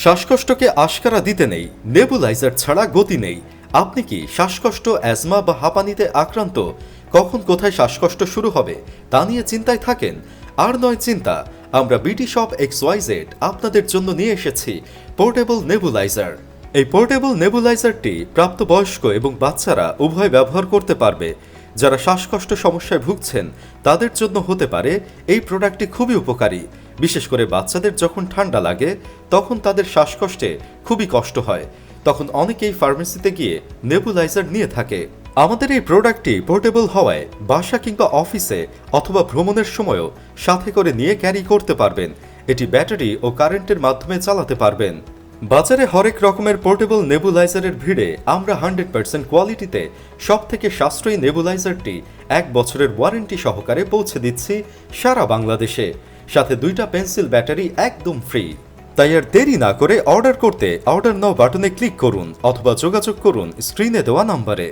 শ্বাসকষ্টকে আশকারা দিতে নেই, নেবুলাইজার ছাড়া গতি নেই। আপনি কি শ্বাসকষ্ট, অ্যাজমা বা হাঁপানিতে আক্রান্ত? কখন কোথায় শ্বাসকষ্ট শুরু হবে তা নিয়ে চিন্তায় থাকেন? আর নয় চিন্তা, আমরা বিটি শপ XYZ আপনাদের জন্য নিয়ে এসেছি পোর্টেবল নেবুলাইজার। এই পোর্টেবল নেবুলাইজারটি প্রাপ্তবয়স্ক এবং বাচ্চারা উভয় ব্যবহার করতে পারবে। যারা শ্বাসকষ্ট সমস্যায় ভুগছেন তাদের জন্য হতে পারে এই প্রোডাক্টটি খুবই উপকারী। বিশেষ করে বাচ্চাদের যখন ঠান্ডা লাগে তখন তাদের শ্বাসকষ্টে খুবই কষ্ট হয়, তখন অনেকেই ফার্মেসিতে গিয়ে নেবুলাইজার নিয়ে থাকে। আমাদের এই প্রোডাক্টটি পোর্টেবল হওয়ায় বাসা কিংবা অফিসে অথবা ভ্রমণের সময়ও সাথে করে নিয়ে ক্যারি করতে পারবেন। এটি ব্যাটারি ও কারেন্টের মাধ্যমে চালাতে পারবেন। বাজারে হরেক রকমের পোর্টেবল নেবুলাইজারের ভিড়ে আমরা 100% কোয়ালিটিতে সবথেকে সাশ্রয়ী নেবুলাইজারটি 1 বছরের ওয়ারেন্টি সহকারে পৌঁছে দিচ্ছি সারা বাংলাদেশে, সাথে 2টা পেন্সিল ব্যাটারি একদম ফ্রি। তাই আর দেরি না করে অর্ডার করতে অর্ডার নাও বাটনে ক্লিক করুন অথবা যোগাযোগ করুন স্ক্রিনে দেওয়া নম্বরে।